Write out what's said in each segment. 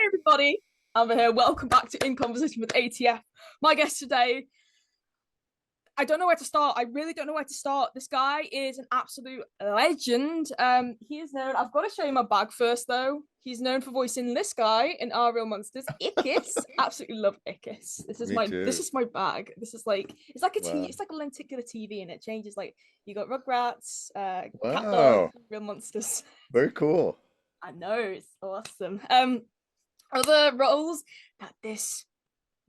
everybody. I'm here. Welcome back to In Conversation with ATF. My guest today, I don't know where to start. I really don't know where to start. This guy is an absolute legend. He is known. I've got to show you my bag first, though. He's known for voicing this guy in Our Real Monsters, Ickis. Absolutely love Ickis. Me too. This is my bag. This is like it's like a Wow. it's like a lenticular TV, and it changes. Like you got Rugrats, Cat Wow. Dog, Real Monsters. Very cool. I know, it's awesome. Other roles that this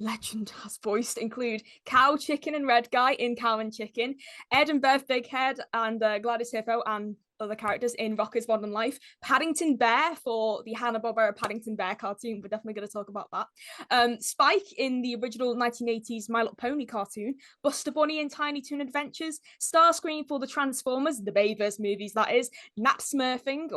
legend has voiced include Cow, Chicken, and Red Guy in Cow and Chicken, Ed and Bev Bighead, and Gladys Hippo, and other characters in Rocko's Modern Life, Paddington Bear for the Hanna-Barbera Paddington Bear cartoon. We're definitely going to talk about that. Spike in the original 1980s My Little Pony cartoon, Buster Bunny in Tiny Toon Adventures, Starscream for the Transformers, the Bayverse movies, that is, Nat Smurfling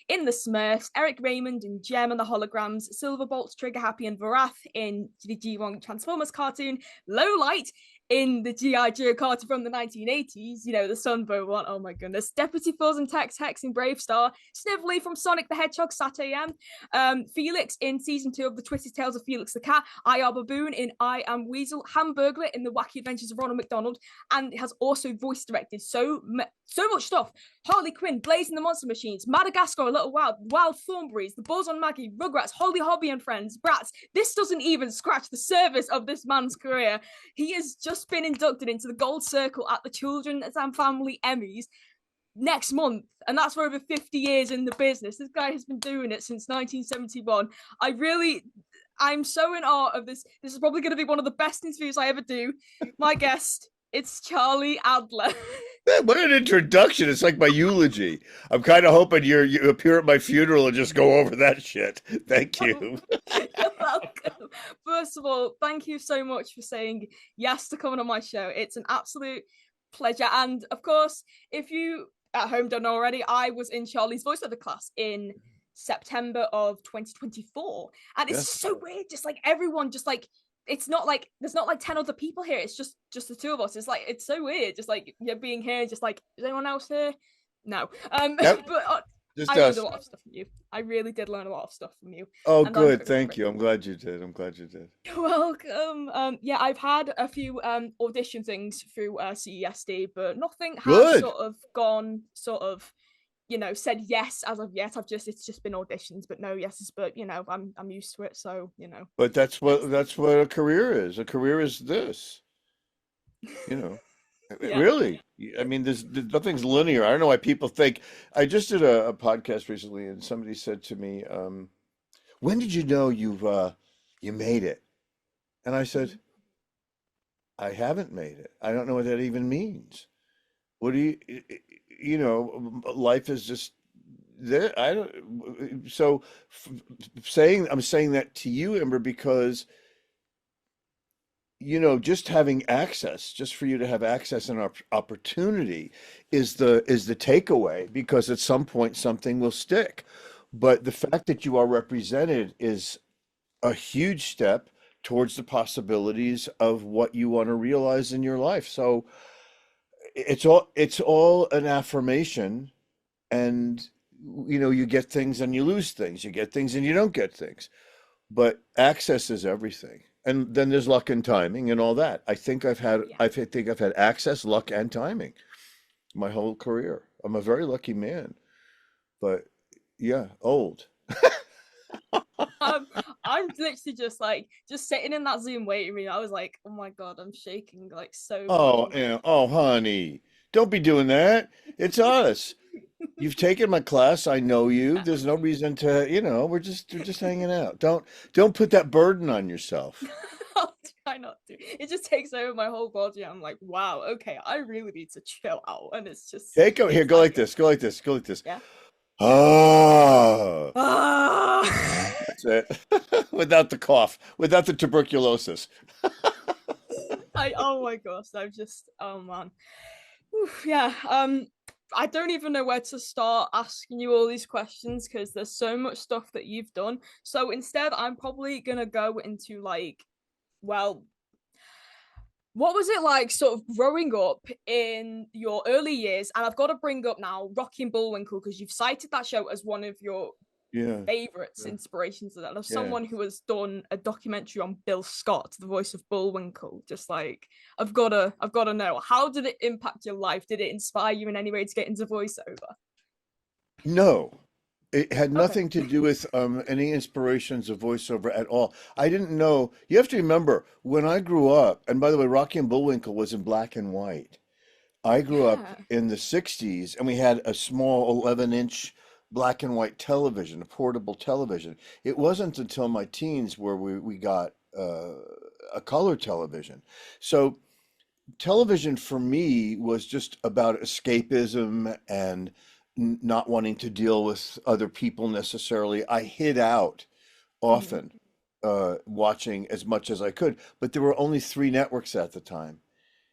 in the Smurfs, Eric Raymond in Gem and the Holograms, Silverbolt, Trigger Happy, and Varath in the G1 Transformers cartoon, Lowlight in the G.I. Joe cartoon from the 1980s, you know, the Sunbow one, oh my goodness, Deputy Fuzz and Tex Hex in Brave Star, Snively from Sonic the Hedgehog, Sat AM, Felix in season 2 of the Twisted Tales of Felix the Cat, I Are Baboon in I Am Weasel, Hamburglar in the Wacky Adventures of Ronald McDonald, and has also voice directed so much stuff. Harley Quinn, Blaze and the Monster Machines, Madagascar, A Little Wild, Wild Thornberrys, The Buzz on Maggie, Rugrats, Holly Hobbie and Friends, Bratz. This doesn't even scratch the surface of this man's career. He has just been inducted into the Gold Circle at the Children's and Family Emmys next month, and that's for over 50 years in the business. This guy has been doing it since 1971. I'm so in awe of this. This is probably going to be one of the best interviews I ever do. My guest, it's Charlie Adler. Man, what an introduction. It's like my eulogy. I'm kind of hoping you appear at my funeral and just go over that shit. Thank you. You're welcome. First of all, thank you so much for saying yes to coming on my show. It's an absolute pleasure. And of course, if you at home don't know already, I was in Charlie's voiceover class in September of 2024. And it's so weird. Just like everyone, just like, it's not like there's not like 10 other people here. It's just the two of us. It's like, it's so weird. Just like you're being here, just like, is anyone else here? No. Yep. But Just I us. learned a lot of stuff from you. I really did learn a lot of stuff from you. Oh, And good. Thank you. I'm glad you did. You're welcome. Yeah, I've had a few audition things through CESD, but nothing has Good. sort of gone said yes as of yet. It's just been auditions, but no yeses. But I'm used to it, so But that's what a career is. A career is this. Yeah. Really. I mean, there's nothing's linear. I don't know why people think. I just did a podcast recently, and somebody said to me, "When did you know you made it?" And I said, "I haven't made it. I don't know what that even means. What do life is just there. I don't. So, I'm saying that to you, Ember, because." Just having access, just for you to have access and opportunity is the takeaway, because at some point something will stick. But the fact that you are represented is a huge step towards the possibilities of what you want to realize in your life. So it's all an affirmation, and you get things and you lose things, you get things and you don't get things. But access is everything. And then there's luck and timing and all that. I think I've had access, luck, and timing my whole career. I'm a very lucky man. But yeah, old. I'm literally just sitting in that Zoom waiting room. I was like, oh my god, I'm shaking like so Oh, much. yeah. Oh, honey, don't be doing that. It's us. You've taken my class. I know you. There's no reason to, we're just hanging out. Don't put that burden on yourself. I'll try not to. It just takes over my whole body. I'm like, wow, okay, I really need to chill out. And it's just Go like this. Go like this. Go like this. Yeah. Ah. Ah. That's it. Without the cough, without the tuberculosis. Oh my gosh, oh man. Oof, yeah. I don't even know where to start asking you all these questions, because there's so much stuff that you've done. So instead, I'm probably gonna go into what was it like sort of growing up in your early years? And I've got to bring up now Rocky and Bullwinkle, because you've cited that show as one of your Yeah. favorites Yeah. inspirations of that. Of Yeah. someone who has done a documentary on Bill Scott, the voice of Bullwinkle. Just like I've gotta know, how did it impact your life? Did it inspire you in any way to get into voiceover? No, it had Okay. nothing to do with any inspirations of voiceover at all. I didn't know. You have to remember when I grew up, and by the way, Rocky and Bullwinkle was in black and white. I grew up Yeah. in the 60s and we had a small 11-inch black and white television, a portable television. It wasn't until my teens where we got a color television. So television for me was just about escapism and not wanting to deal with other people necessarily. I hid out Mhm. often, watching as much as I could, but there were only three networks at the time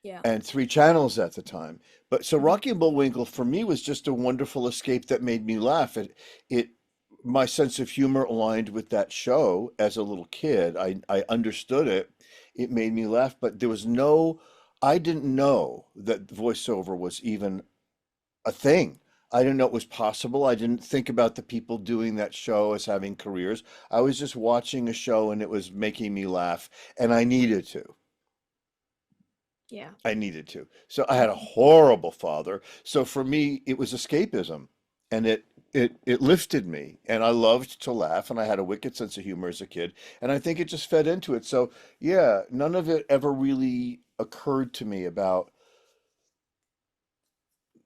Yeah. and three channels at the time. But so Mhm. Rocky and Bullwinkle for me was just a wonderful escape that made me laugh. It my sense of humor aligned with that show as a little kid. I understood it. It made me laugh, but there was no, I didn't know that voiceover was even a thing. I didn't know it was possible. I didn't think about the people doing that show as having careers. I was just watching a show and it was making me laugh, and I needed to. Yeah. I needed to. So I had a horrible father. So for me, it was escapism, and it lifted me, and I loved to laugh, and I had a wicked sense of humor as a kid, and I think it just fed into it. So yeah, none of it ever really occurred to me about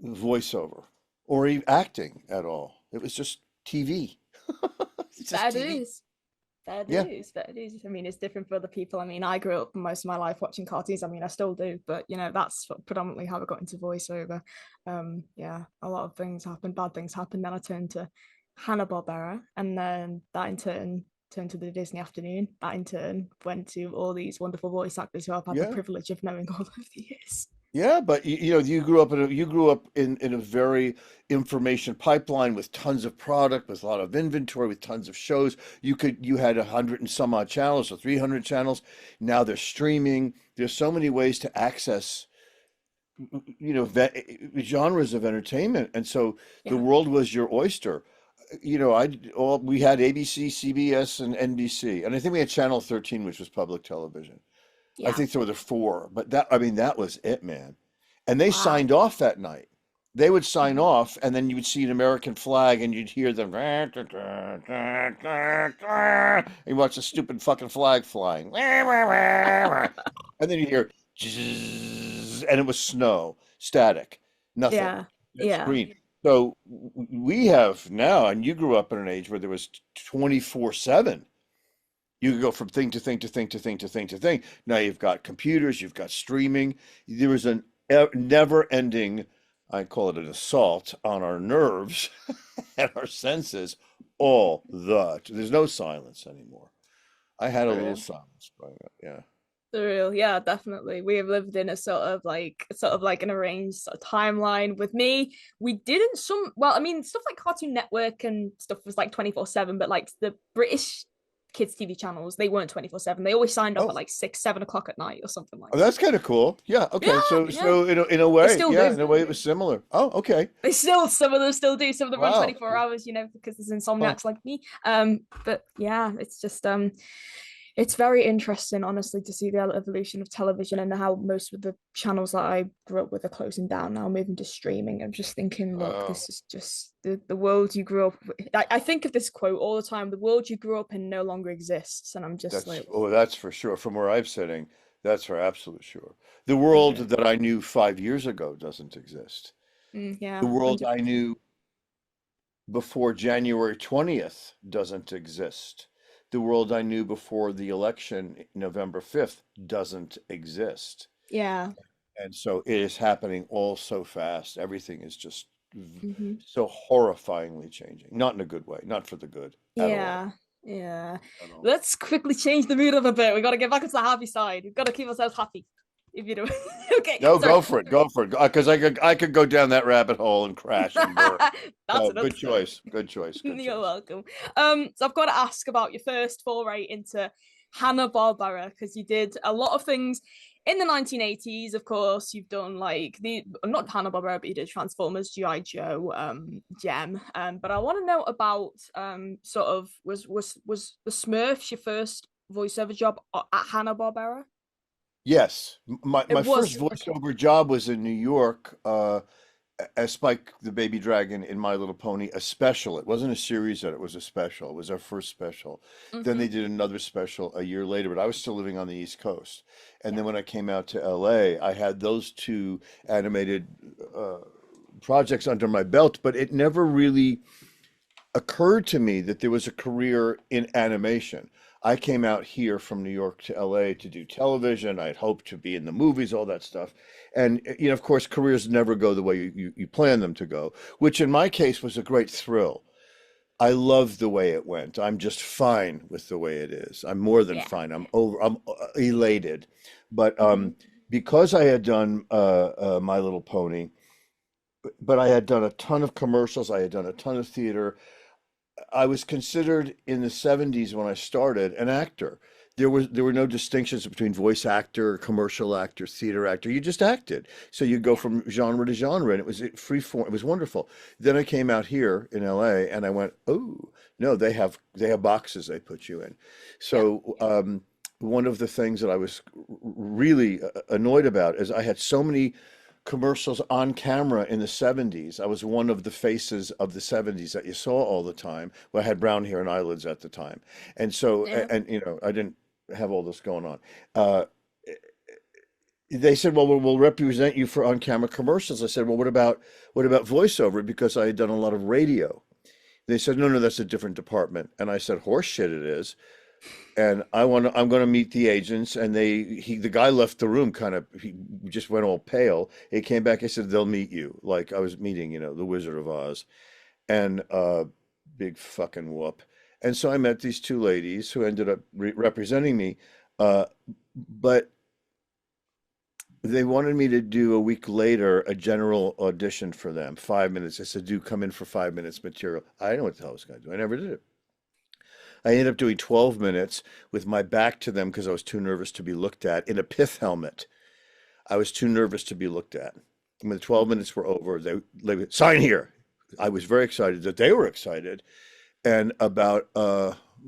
voiceover or even acting at all. It was just TV. It's just That TV. is. That Yeah. is, that is. I mean, it's different for other people. I mean, I grew up most of my life watching cartoons. I mean, I still do, but that's predominantly how I got into voiceover. Yeah, a lot of things happened, bad things happened. Then I turned to Hanna Barbera, and then that in turn turned to the Disney Afternoon. That in turn went to all these wonderful voice actors who I've had the Yeah. privilege of knowing all over the years. Yeah, but you know, you grew up in a very information pipeline with tons of product, with a lot of inventory, with tons of shows. You had 100 and some odd channels or 300 channels. Now there's streaming. There's so many ways to access, genres of entertainment, and so the Yeah, world was your oyster. We had ABC, CBS, and NBC, and I think we had Channel 13, which was public television. I yeah. think there were four, but I mean, that was it, man. And they Wow. signed off that night. They would sign Mhm. off, and then you would see an American flag, and you'd hear them, and you watch the stupid fucking flag flying, and then you hear, and it was snow, static, nothing, Yeah, just yeah, green. So we have now, and you grew up in an age where there was 24/7. You could go from thing to thing to thing to thing to thing to thing. Now you've got computers, you've got streaming. There was an never ending, I call it an assault on our nerves and our senses there's no silence anymore. I had a for little real. silence growing up. Yeah. For real, yeah, definitely. We have lived in a sort of like an arranged sort of timeline. With me, we didn't well, I mean, stuff like Cartoon Network and stuff was like 24/7, but like the British kids TV channels, they weren't 24/7. They always signed off at Oh, like 6, 7 o'clock at night or something like oh, that. that's kind of cool. Yeah. Yeah, Okay. So yeah. so in a They way, still yeah, do. in a way it was similar. Oh, okay. Some of them still do. Some of them run Wow. 24 hours, because there's Huh. insomniacs like me. But yeah, it's just it's very interesting, honestly, to see the evolution of television and how most of the channels that I grew up with are closing down now, moving to streaming. I'm just thinking, look, Oh, this is just the world you grew up with. I think of this quote all the time: the world you grew up in no longer exists. And I'm just like, that's for sure. From where I'm sitting, that's for absolute sure. The for world real. that I knew 5 years ago doesn't exist. Yeah, The world I 100%. knew before January 20th doesn't exist. The world I knew before the election, November 5th, doesn't exist. Yeah. And so it is happening all so fast. Everything is just Hmm. so horrifyingly changing. Not in a good way, not for the good at all. Yeah. Yeah. At all. Let's quickly change the mood up a bit. We got to get back into the happy side. We've got to keep ourselves happy. If you do. Okay. No, Sorry. go for it. Because I could go down that rabbit hole and crash and burn. That's So another good story. choice. Good choice. Good You're choice. welcome. So I've got to ask about your first foray into Hanna Barbera because you did a lot of things in the 1980s, of course, you've done like the not Hanna-Barbera, but you did Transformers, GI Joe, Gem. But I want to know about sort of was the Smurfs your first voiceover job at Hanna-Barbera? Yes, my It first was okay. voiceover job was in New York, as Spike the Baby Dragon in My Little Pony, a special. It wasn't a series that it was a special. It was our first special. Then Mm-hmm. they did another special a year later, but I was still living on the East Coast. And Yeah. then when I came out to LA, I had those two animated uh, projects under my belt, but it never really occurred to me that there was a career in animation. I came out here from New York to LA to do television. I'd hoped to be in the movies, all that stuff. And, of course, careers never go the way you plan them to go, which in my case was a great thrill. I love the way it went. I'm just fine with the way it is. I'm more than Yeah. fine. I'm elated. But Mm-hmm. because I had done My Little Pony, but I had done a ton of commercials, I had done a ton of theater. I was considered in the 70s when I started an actor. There were no distinctions between voice actor, commercial actor, theater actor. You just acted. So you go Yeah. from genre to genre, and it was free form. It was wonderful. Then I came out here in LA, and I went, oh no, they have boxes they put you in. Yeah. So one of the things that I was really annoyed about is I had so many commercials on camera in the 70s. I was one of the faces of the 70s that you saw all the time. Well, I had brown hair and eyelids at the time. And so, Yeah. and I didn't have all this going on. Uh, they said, well, we'll represent you for on-camera commercials. I said, well, what about voiceover? Because I had done a lot of radio. They said, no, no, that's a different department. And I said, horse shit it is. And I'm going to meet the agents. And the guy left the room he just went all pale. He came back. He said, they'll meet you. Like I was meeting, the Wizard of Oz. And big fucking whoop. And so I met these two ladies who ended up representing me. Uh, but they wanted me to do a week later a general audition for them, 5 minutes. I said, do come in for 5 minutes material. I didn't know what the hell I was going to do. I never did it. I ended up doing 12 minutes with my back to them because I was too nervous to be looked at in a pith helmet. I was too nervous to be looked at. When the 12 minutes were over, they would, sign here. I was very excited that they were excited. And about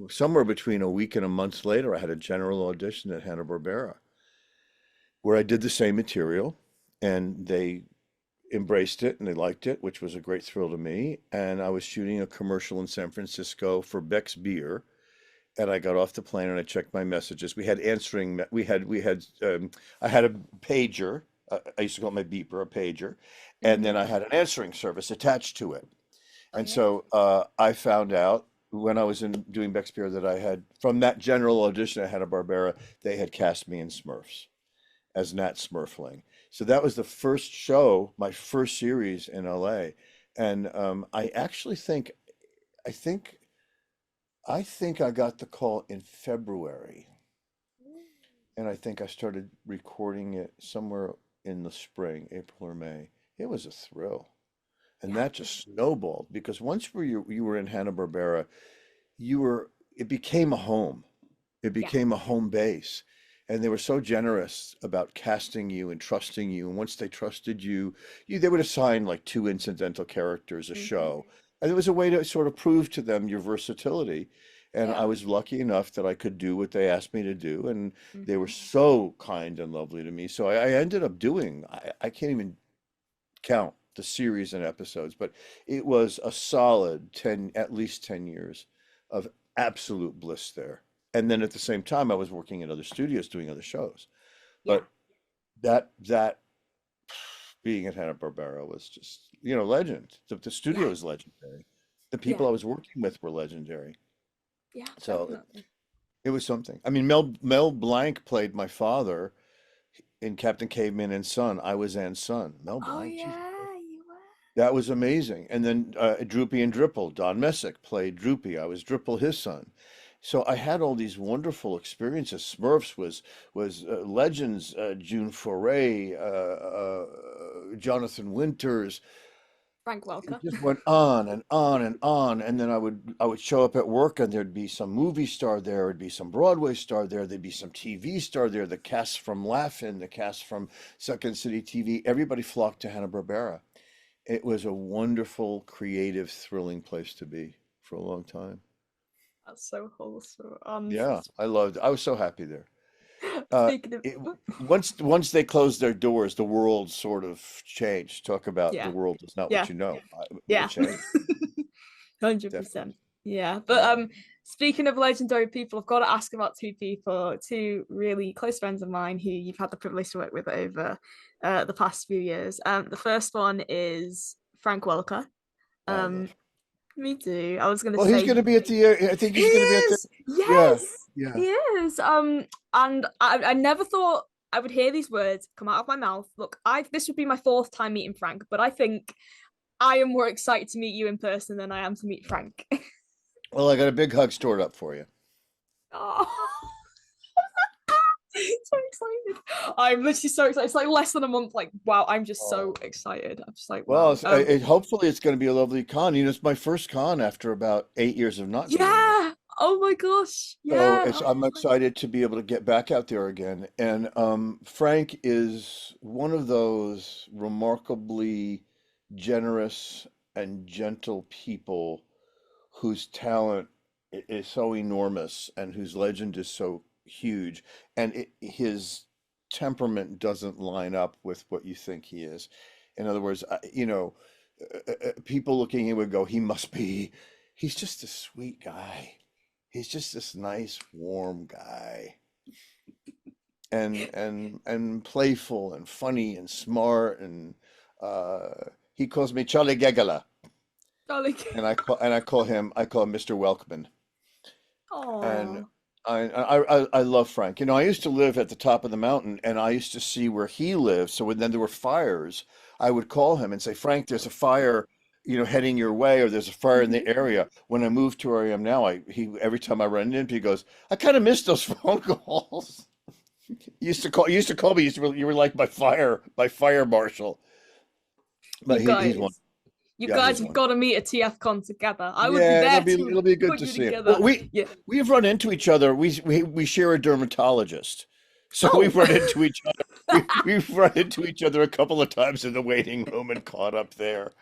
somewhere between a week and a month later, I had a general audition at Hanna-Barbera where I did the same material and they embraced it and they liked it, which was a great thrill to me. And I was shooting a commercial in San Francisco for Beck's Beer. And I got off the plane and I checked my messages. We had answering, I had a pager. I used to call it my beeper, a pager. And then Mm-hmm. I had an answering service attached to it. Oh And yeah. so I found out when I was in doing Beck's Beer that I had, from that general audition I had at Barbera, they had cast me in Smurfs as Nat Smurfling. So that was the first show, my first series in LA. And I actually I think, I think I got the call in February. And I think I started recording it somewhere in the spring, April or May. It was a thrill. And Yeah. that just snowballed because once you were in Hanna-Barbera, it became a home. It Yeah. became a home base. And they were so generous about casting you and trusting you. And once they trusted you, they would assign like two incidental characters a Mm-hmm. show. And it was a way to sort of prove to them your versatility. And Yeah. I was lucky enough that I could do what they asked me to do. And they were Mm-hmm. so kind and lovely to me. So I ended up doing, I can't even count the series and episodes, but it was a solid 10, at least 10 years of absolute bliss there. And then at the same time, I was working in other studios doing other shows. Yeah. But that being at Hanna-Barbera was just, legend. The studio Yeah. is legendary. The people Yeah. I was working with were legendary. Yeah. So Definitely. it was something. I mean, Mel Blanc played my father in Captain Caveman and Son. I was Ann's son. Mel Oh Blanc, Jesus. yeah, you were. That was amazing. And then Droopy and Dripple, Don Messick played Droopy. I was Dripple, his son. So I had all these wonderful experiences. Smurfs was Legends, June Foray, Jonathan Winters. Frank It Welker. just went on and on and on, and then I would show up at work, and there'd be some movie star there, there'd be some Broadway star there, there'd be some TV star there, the cast from Laugh-In, the cast from Second City TV, everybody flocked to Hanna-Barbera. It was a wonderful, creative, thrilling place to be for a long time. That's so wholesome. And Yeah, I loved it. I was so happy there. Uh, speaking of, it, once they closed their doors, the world sort of changed. Talk about the yeah, world is not yeah, what you know. It yeah, changed, 100%. definitely. Yeah, but Yeah. speaking of legendary people, I've got to ask about two people, two really close friends of mine who you've had the privilege to work with over the past few years. The first one is Frank Welker. I love Um, him. Me too. I was gonna Well, he's say going to be at the. I think he he's going to be at the. is. Yeah, Yes, yeah. he is. And I never thought I would hear these words come out of my mouth. Look, I this would be my fourth time meeting Frank, but I think I am more excited to meet you in person than I am to meet Frank. Well, I got a big hug stored up for you. Oh, so excited! I'm literally so excited. It's like less than a month. Like, wow, I'm just so Oh. excited. I'm just like, Well, wow. hopefully it's going to be a lovely con. It's my first con after about 8 years of not doing it. Yeah. Oh my gosh. So Yeah. I'm I'm excited. excited to be able to get back out there again. And Frank is one of those remarkably generous and gentle people whose talent is so enormous and whose legend is so huge, and his temperament doesn't line up with what you think he is. In other words, people looking at him would go, he's just a sweet guy. He's just this nice, warm guy, and playful and funny and smart, and he calls me Charlie Gegala, Darling. and I call him Mr. Welkman. And Oh. I love Frank. I used to live at the top of the mountain, and I used to see where he lived. So when then there were fires, I would call him and say, Frank, there's a fire, heading your way, or there's a fire in the area. When I moved to where I am now, he every time I run into him, he goes, I kind of miss those phone calls. You used to call me. You were like my fire marshal. You But he's one. guys. You Yeah, guys he's have one. got to meet at TF Con together. I would be Yeah, it'll there be to it'll be good put to you see him. Well, together. Yeah. we've run into each other. We share a dermatologist, so Oh, we've run into each other. We've run into each other a couple of times in the waiting room and caught up there.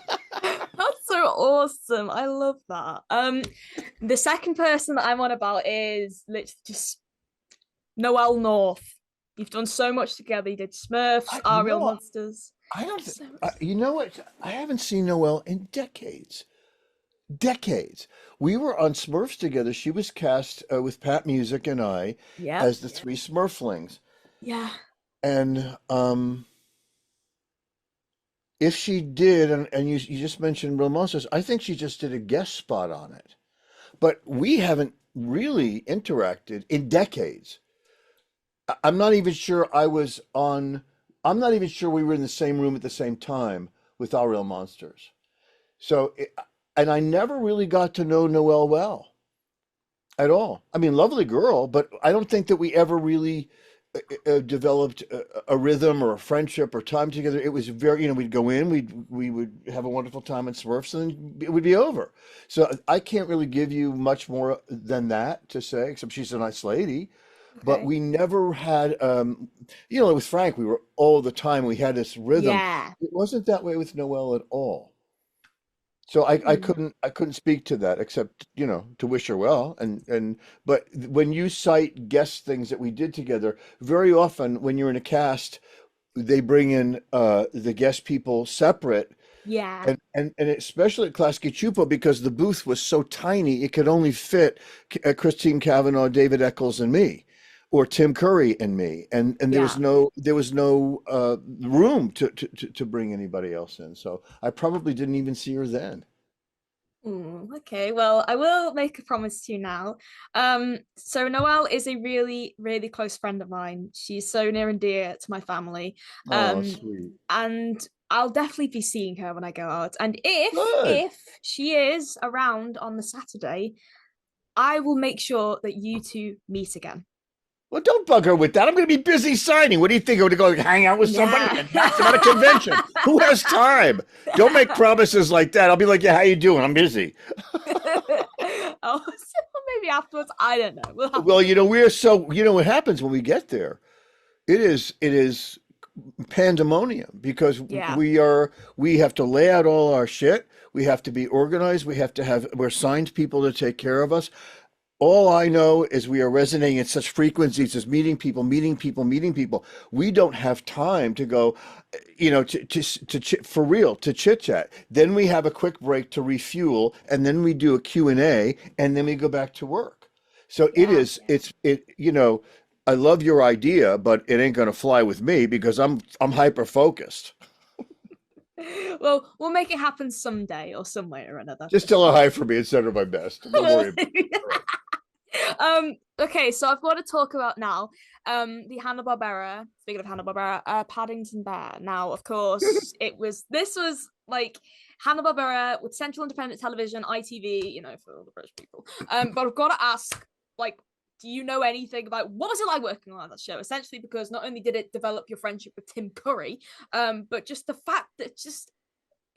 that's so awesome. I love that. The second person that I'm on about is literally just Noel North. You've done so much together. You did Smurfs, I Our Real no, Monsters. I don't. So You know what? I haven't seen Noelle in decades. Decades. We were on Smurfs together. She was cast with Pat Music and I yep. as the three Smurflings. Yeah. And if she did, and you just mentioned Real Monsters, I think she just did a guest spot on it. But we haven't really interacted in decades. I'm not even sure I'm not even sure we were in the same room at the same time with Our Real Monsters. So, and I never really got to know Noelle well at all. I mean, lovely girl, but I don't think that we ever really developed a rhythm or a friendship or time together. It was very, we'd go in, we would have a wonderful time at Smurfs, and then it would be over. So I can't really give you much more than that to say, except she's a nice lady. But Okay. we never had, with Frank, we were all the time. We had this rhythm. Yeah. It wasn't that way with Noelle at all. So I Hmm. couldn't speak to that except, to wish her well. But when you cite guest things that we did together, very often when you're in a cast, they bring in the guest people separate, Yeah. and especially at Klasky Csupo, because the booth was so tiny, it could only fit Christine Cavanaugh, David Eccles, and me, or Tim Curry and me, and Yeah. there was no room to bring anybody else in. So I probably didn't even see her then. Okay, well, I will make a promise to you now. So Noelle is a really, really close friend of mine. She's so near and dear to my family. Oh, Um, sweet. and I'll definitely be seeing her when I go out. And if Good. if she is around on the Saturday, I will make sure that you two meet again. Well, don't bug her with that. I'm going to be busy signing. What do you think? I'm going to go hang out with somebody Yeah. and that's about a convention. Who has time? Don't make promises like that. I'll be like, yeah, how you doing? I'm busy. Oh, so maybe afterwards. I don't know. We'll have to Well, see. we're so, what happens when we get there? It is pandemonium because Yeah. we have to lay out all our shit. We have to be organized. We're assigned people to take care of us. All I know is we are resonating at such frequencies as meeting people, meeting people, meeting people. We don't have time to go, for real, to chit chat. Then we have a quick break to refuel, and then we do a Q&A, and then we go back to work. So it Yeah. is, I love your idea, but it ain't gonna fly with me because I'm hyper focused. Well, we'll make it happen someday or some way or another Just for tell her sure. hi for me and send her my best. Don't worry about it. All right. Okay, so I've got to talk about now the Hanna-Barbera, speaking of Hanna-Barbera, Paddington Bear. Now, of course, this was like Hanna-Barbera with Central Independent Television, ITV, for all the British people. But I've got to ask, like, do you know anything about what was it like working on that show? Essentially, because not only did it develop your friendship with Tim Curry, but just the fact that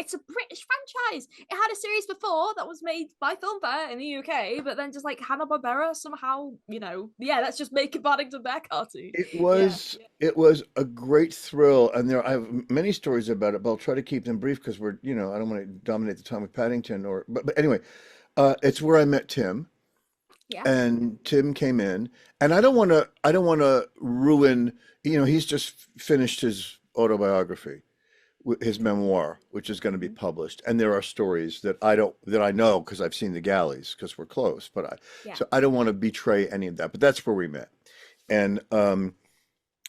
it's a British franchise. It had a series before that was made by Filmfare in the UK, but then just like Hanna-Barbera somehow, let's just make a Paddington Bear cartoon. It Yeah. was it was a great thrill, and I have many stories about it, but I'll try to keep them brief because I don't want to dominate the time with Paddington but anyway, it's where I met Tim, Yeah. and Tim came in, and I don't want to ruin, he's just finished his autobiography, his memoir, which is going to be Mhm. published, and there are stories that I know because I've seen the galleys because we're close, Yeah. so I don't want to betray any of that, but that's where we met. And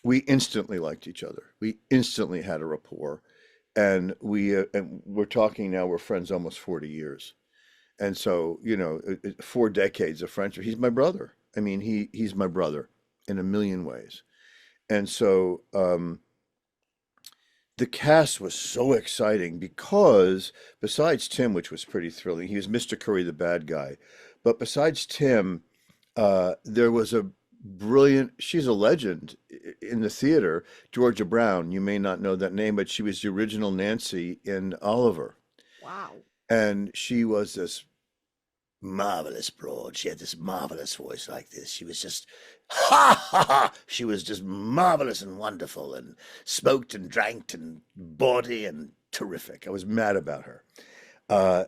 we instantly liked each other. We instantly had a rapport, and we're talking now. We're friends almost 40 years, and so 4 decades of friendship. He's my brother. I mean, he's my brother in a million ways. And so the cast was so exciting because besides Tim, which was pretty thrilling, he was Mr. Curry, the bad guy. But besides Tim, there was a brilliant, she's a legend in the theater, Georgia Brown. You may not know that name, but she was the original Nancy in Oliver. Wow. And she was this marvelous broad. She had this marvelous voice like this. She was just, ha ha ha. She was just marvelous and wonderful and smoked and drank and bawdy and terrific. I was mad about her. Uh,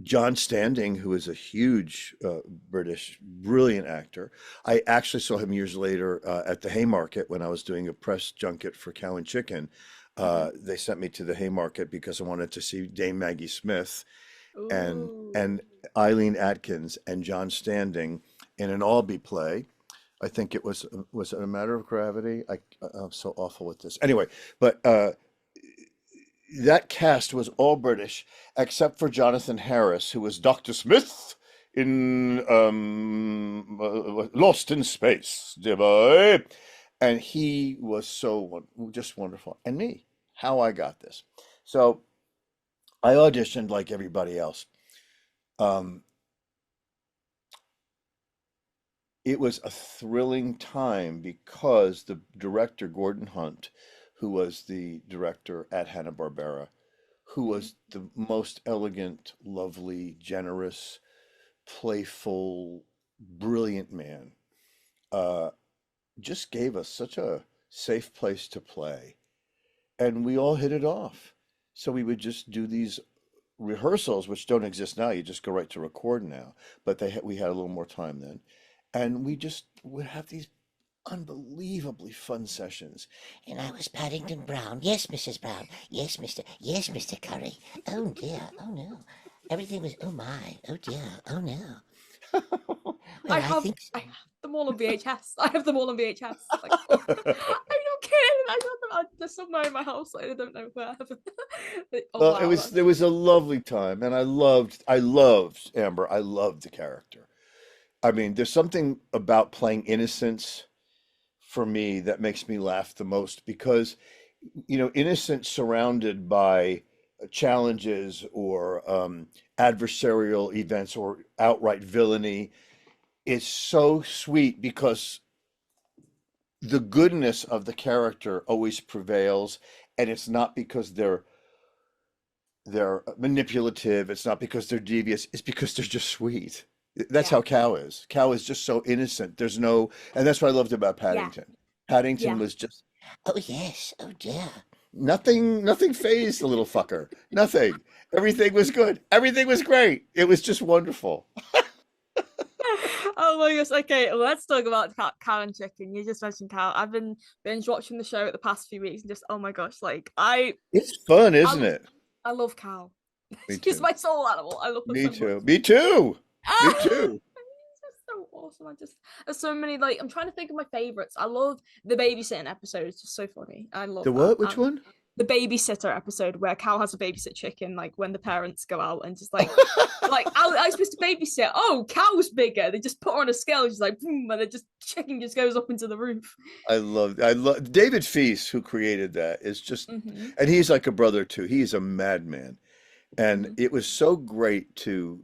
John Standing, who is a huge British, brilliant actor. I actually saw him years later at the Haymarket when I was doing a press junket for Cow and Chicken. Mhm. They sent me to the Haymarket because I wanted to see Dame Maggie Smith and Ooh. and Eileen Atkins and John Standing in an Albee play. I think was it A Matter of Gravity? I'm so awful with this. Anyway, but that cast was all British except for Jonathan Harris, who was Dr. Smith in Lost in Space, dear boy. And he was just wonderful. And me, how I got this. So I auditioned like everybody else. Um, it was a thrilling time because the director, Gordon Hunt, who was the director at Hanna-Barbera, who Mhm. was the most elegant, lovely, generous, playful, brilliant man, uh, just gave us such a safe place to play. And we all hit it off. So we would just do these rehearsals, which don't exist now. You just go right to record now. But we had a little more time then. And we just would have these unbelievably fun sessions. And I was Paddington Brown. Yes, Mrs. Brown. Yes, Mr. Curry. Oh dear. Oh no. Everything was, oh my. Oh dear. Oh no. I Well, I have think so. I have them all on VHS. I have them all on VHS. Like, oh, I'm not kidding. I got them. They're somewhere in my house. I don't know where. Oh Well, wow, it was a lovely time, and I loved Amber. I loved the character. I mean, there's something about playing innocence for me that makes me laugh the most because, innocence surrounded by challenges or adversarial events or outright villainy is so sweet because the goodness of the character always prevails, and it's not because they're manipulative. It's not because they're devious. It's because they're just sweet. That's Yeah. how Cow is. Cow is just so innocent. There's no, and that's what I loved about Yeah. Paddington. Paddington Yeah. was just Oh, yes. Oh, dear. nothing phased the little fucker. Nothing. Everything was good. Everything was great. It was just wonderful. Oh my gosh. Okay, let's talk about Cow and Chicken. You just mentioned Cow. I've been binge watching the show the past few weeks and just, oh my gosh, like It's fun, isn't it? I love Cow. Me She's too. my soul animal. I love her Me so too. much. Me too. Me Ah! too. It's just so awesome. There's so many, like, I'm trying to think of my favorites. I love the babysitting episode. It's just so funny. I love The that. what? Which one? The babysitter episode where Cow has a babysit Chicken, like when the parents go out and just like I was supposed to babysit. Oh, Cow's bigger. They just put her on a scale. She's like, boom, and then just Chicken just goes up into the roof. I love David Feast, who created that, is just, Mm-hmm. and he's like a brother too. He's a madman. And Mm-hmm. it was so great to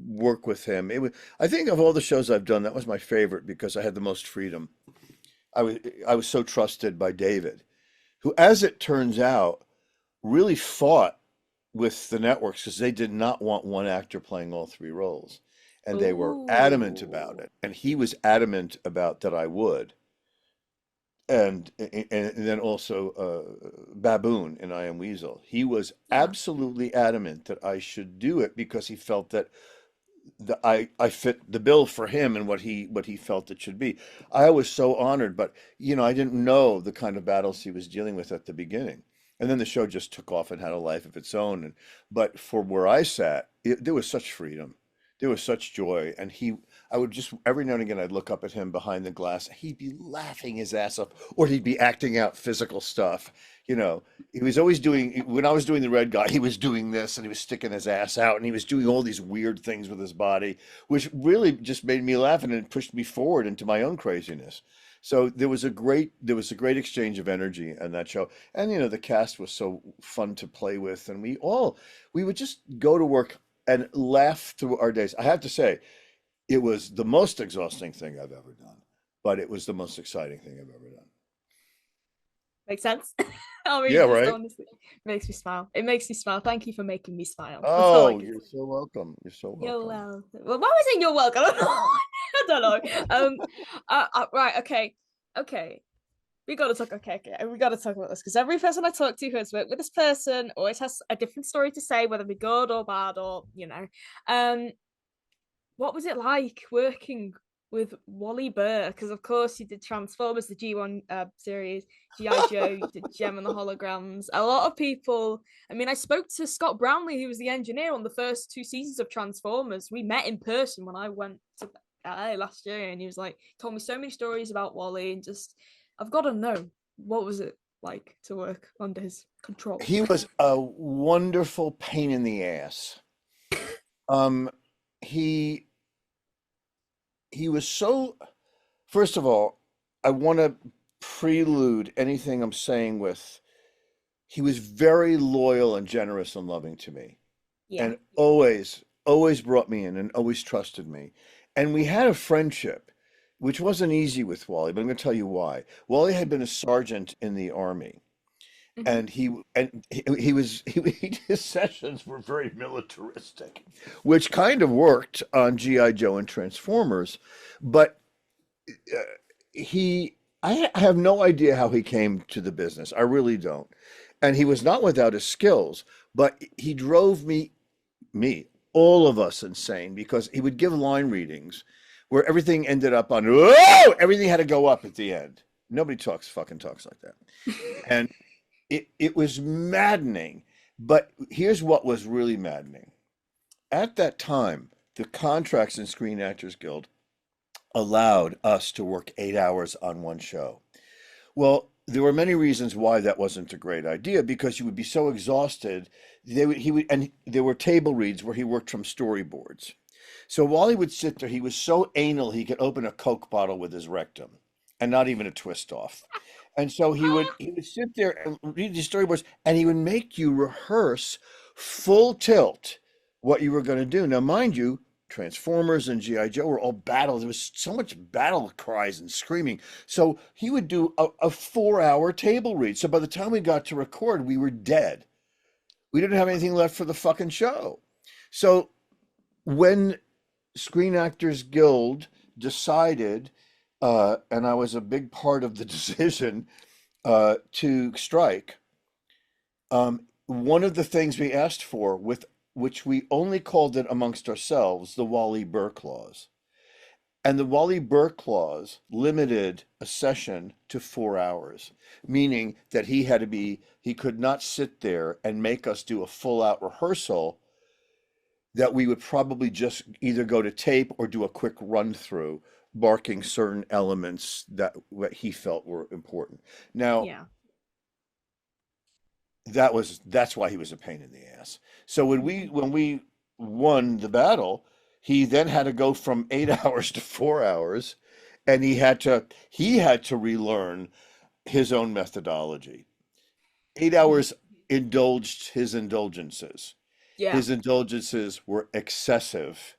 work with him. I think of all the shows I've done, that was my favorite because I had the most freedom. I was so trusted by David, who, as it turns out, really fought with the networks because they did not want one actor playing all three roles. And they were adamant about Ooh. it. And he was adamant about that I would. And then also Baboon in I Am Weasel. He was Yeah. absolutely adamant that I should do it because he felt that I fit the bill for him and what he felt it should be. I was so honored, but I didn't know the kind of battles he was dealing with at the beginning. And then the show just took off and had a life of its own. But for where I sat, there was such freedom. There was such joy. And I would just, every now and again, I'd look up at him behind the glass. He'd be laughing his ass off, or he'd be acting out physical stuff. He was always doing, when I was doing the red guy, he was doing this and he was sticking his ass out and he was doing all these weird things with his body, which really just made me laugh and it pushed me forward into my own craziness. So there was a great exchange of energy on that show. And the cast was so fun to play with, and we would just go to work and laugh through our days. I have to say, it was the most exhausting thing I've ever done, but it was the most exciting thing I've ever done. Makes sense. I mean, Yeah, just right? honestly makes me smile. It makes me smile. Thank you for making me smile. That's all I Oh, can you're say. so welcome. You're so You're welcome. welcome. Well, why was it you're welcome? I don't know. Right. Okay. We gotta talk. Okay. We gotta talk about this because every person I talk to who has worked with this person always has a different story to say, whether it be good or bad or. What was it like working with Wally Burr? Because of course you did Transformers, the G1 series, G.I. Joe, you did Gem and the Holograms. A lot of people. I mean, I spoke to Scott Brownlee, who was the engineer on the first two seasons of Transformers. We met in person when I went to LA last year, and he was like, told me so many stories about Wally, and just, I've got to know, what was it like to work under his control? He was a wonderful pain in the ass. Um, he he was so, first of all, I want to prelude anything I'm saying with, he was very loyal and generous and loving to me, Yeah. and always brought me in and always trusted me. And we had a friendship, which wasn't easy with Wally, but I'm going to tell you why. Wally had been a sergeant in the army, Mhm. and his sessions were very militaristic, which kind of worked on GI Joe and Transformers, but uh, I have no idea how he came to the business. I really don't. And he was not without his skills, but he drove me, all of us insane because he would give line readings where everything ended up on, oh, everything had to go up at the end. Nobody fucking talks like that. And it was maddening. But here's what was really maddening. At that time, the contracts in Screen Actors Guild allowed us to work 8 hours on one show. Well, there were many reasons why that wasn't a great idea because you would be so exhausted. And there were table reads where he worked from storyboards. So while he would sit there, he was so anal he could open a Coke bottle with his rectum, and not even a twist off. And so he would sit there and read these storyboards, and he would make you rehearse full tilt what you were going to do. Now, mind you, Transformers and GI Joe were all battles. There was so much battle cries and screaming. So he would do a 4-hour table read. So by the time we got to record, we were dead. We didn't have anything left for the fucking show. So when Screen Actors Guild decided, and I was a big part of the decision to strike, one of the things we asked for, with which we only called it amongst ourselves, the Wally Burr Clause. And the Wally Burr Clause limited a session to 4 hours, meaning that he could not sit there and make us do a full out rehearsal, that we would probably just either go to tape or do a quick run through, marking certain elements that what he felt were important. Now, Yeah. that's why he was a pain in the ass. So when we won the battle, he then had to go from 8 hours to 4 hours, and he had to relearn his own methodology. 8 hours indulged his indulgences. Yeah. His indulgences were excessive,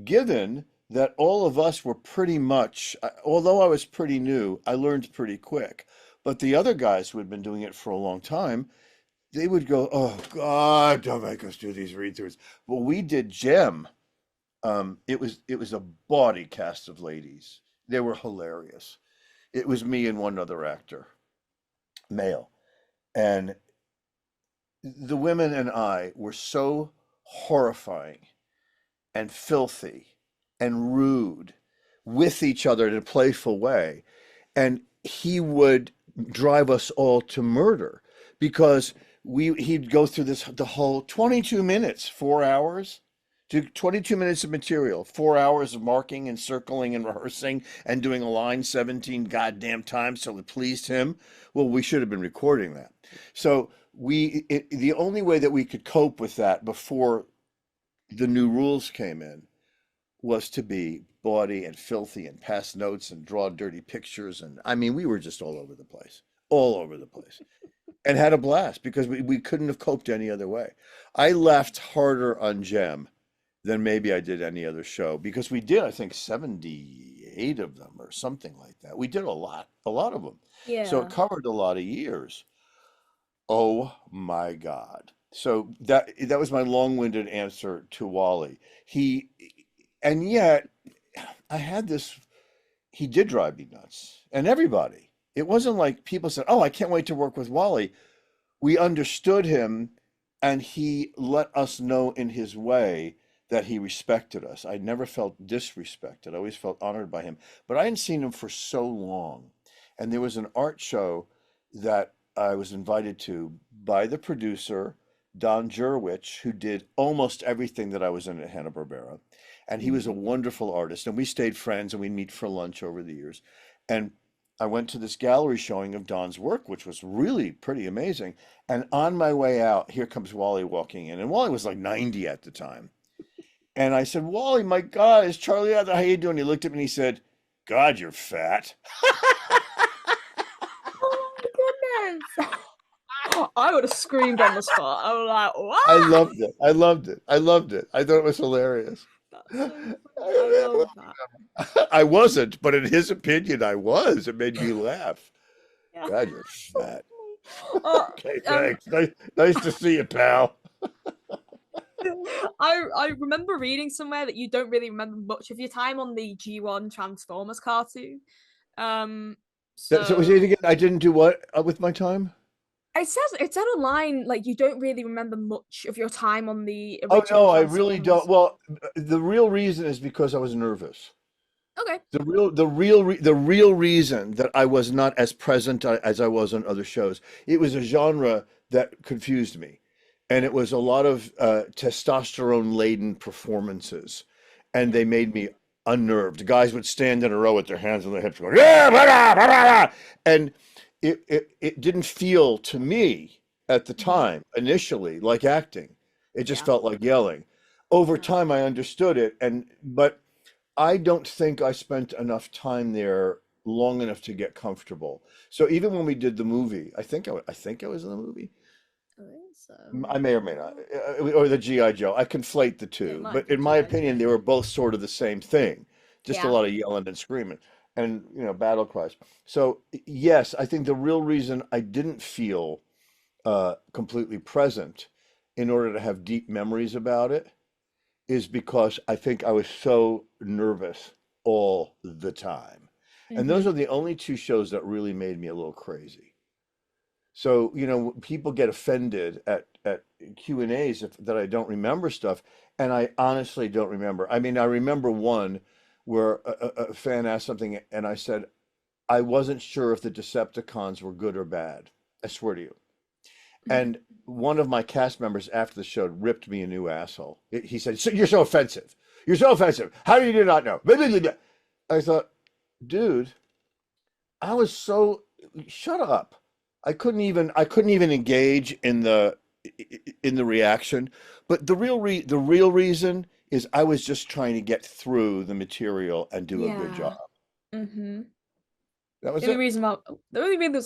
given that all of us were pretty much, although I was pretty new, I learned pretty quick. But the other guys who had been doing it for a long time, they would go, "Oh God, don't make us do these read-throughs." Well, we did Gem. It was a bawdy cast of ladies. They were hilarious. It was me and one other actor, male, and the women and I were so horrifying and filthy and rude with each other in a playful way, and he would drive us all to murder, because he'd go through the whole 22 minutes, 4 hours, to 22 minutes of material, 4 hours of marking and circling and rehearsing and doing a line 17 goddamn times till it pleased him. Well, we should have been recording that. So the only way that we could cope with that before the new rules came in was to be bawdy and filthy and pass notes and draw dirty pictures. And I mean, we were just all over the place, and had a blast, because we couldn't have coped any other way. I laughed harder on Gem than maybe I did any other show, because we did, I think, 78 of them or something like that. We did a lot of them. Yeah. So it covered a lot of years. Oh my God. So that was my long-winded answer to Wally. And yet I had this, he did drive me nuts, and everybody. It wasn't like people said, "Oh, I can't wait to work with Wally." We understood him, and he let us know in his way that he respected us. I never felt disrespected. I always felt honored by him. But I hadn't seen him for so long. And there was an art show that I was invited to by the producer, Don Jurwich, who did almost everything that I was in at Hanna-Barbera. And he was a wonderful artist. And we stayed friends, and we'd meet for lunch over the years. And I went to this gallery showing of Don's work, which was really pretty amazing. And on my way out, here comes Wally walking in. And Wally was like 90 at the time. And I said, "Wally, my God, it's Charlie Adler. How you doing?" He looked at me and he said, "God, you're fat." Oh my goodness. I would have screamed on the spot. I was like, "What?" I loved it. I thought it was hilarious. That's so funny. I love that. I wasn't, but in his opinion, I was. It made me laugh. Yeah. God, you're fat. Oh, Okay, thanks. Nice to see you, pal. I remember reading somewhere that you don't really remember much of your time on the G1 Transformers cartoon. So was it again? I didn't do what with my time? It said a line like you don't really remember much of your time on the Oh original no, I really don't. Transformers. Well, the real reason is because I was nervous. Okay. The real reason that I was not as present as I was on other shows, it was a genre that confused me, and it was a lot of testosterone-laden performances, and they made me unnerved. Guys would stand in a row with their hands on their hips, going, "Yeah, blah, blah, blah, blah, blah." And it didn't feel to me at the time initially like acting. It just Yeah. felt like yelling. Over Yeah. time, I understood it, but I don't think I spent enough time there long enough to get comfortable. So even when we did the movie, I think I was in the movie. awesome. I may or may not, or the GI Joe. I conflate the It two, might but be in my G.I. opinion, they were both sort of the same thing. Just a Yeah. lot of yelling and screaming, and battle cries. So yes, I think the real reason I didn't feel completely present in order to have deep memories about it is because I think I was so nervous all the time. And those Mm-hmm. are the only two shows that really made me a little crazy. So, people get offended at Q&As that I don't remember stuff, and I honestly don't remember. I mean, I remember one where a fan asked something, and I said, I wasn't sure if the Decepticons were good or bad. I swear to you. And one of my cast members after the show ripped me a new asshole. He said, You're so offensive. You're so offensive. How do you not know?" I thought, dude, I was so shut up. I couldn't even engage in the reaction. But the real reason is I was just trying to get through the material and do a good job. Yeah. Mm-hmm. That was The only it. reason why the only reason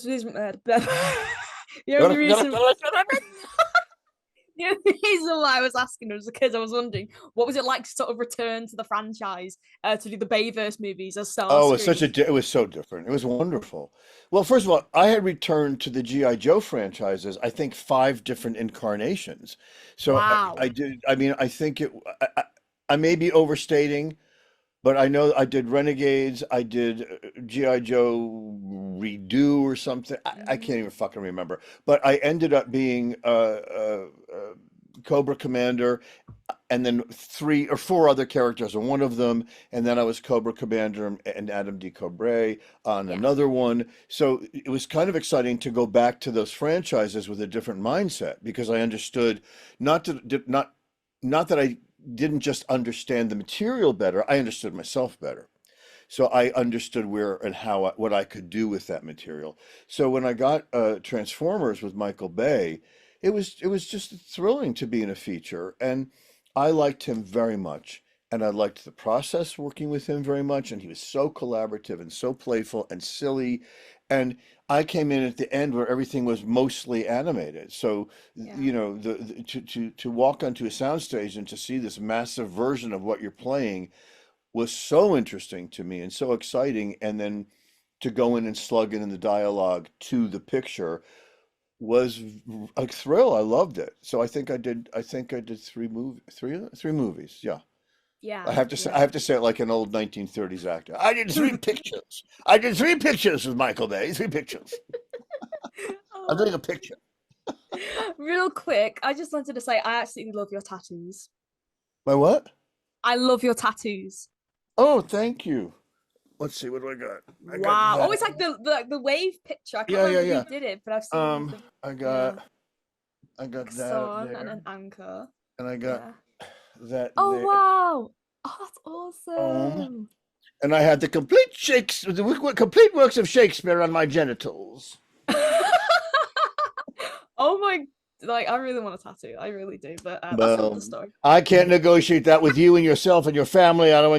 the only reason the only reason why I was asking was because I was wondering what was it like to sort of return to the franchise to do the Bayverse movies as Oh, it's such Starscream. it was so different. It was wonderful. Well, first of all, I had returned to the GI Joe franchises, I think five different incarnations. So I Wow. did. I mean, I think I may be overstating, but I know I did Renegades. I did GI Joe Redo or something. I Mm-hmm. can't even fucking remember. But I ended up being Cobra Commander, and then three or four other characters on one of them, and then I was Cobra Commander and Adam D. Cobre on Yeah. another one. So it was kind of exciting to go back to those franchises with a different mindset because I understood not to not that I didn't just understand the material better, I understood myself better. So I understood where and what I could do with that material. So when I got Transformers with Michael Bay, it was just thrilling to be in a feature, and I liked him very much, and I liked the process working with him very much, and he was so collaborative and so playful and silly, and I came in at the end where everything was mostly animated. So Yeah. to walk onto a soundstage and to see this massive version of what you're playing was so interesting to me and so exciting. And then to go in and slug it in the dialogue to the picture was a thrill. I loved it. So I think I did three movies. Yeah. I Yeah. have to say I Yeah. have to say it like an old 1930s actor. I did three pictures. I did three pictures with Michael Bay. Three pictures. I'm Oh. doing a picture. Real quick, I just wanted to say I absolutely love your tattoos. My what? I love your tattoos. Oh, thank you. Let's see, what do I got? I got Wow. that. Always like the wave picture. I can't Yeah, yeah, remember who yeah. did it, but I've seen Um, the I yeah. got I Like got a that up sun and there, an anchor. and I got Yeah. that Oh there. wow. Oh, that's Home. awesome. And I had the complete works of Shakespeare on my genitals. Oh my, like I really want a tattoo. I really do, but that's another Well, story. I can't negotiate that with you and yourself and your family. I don't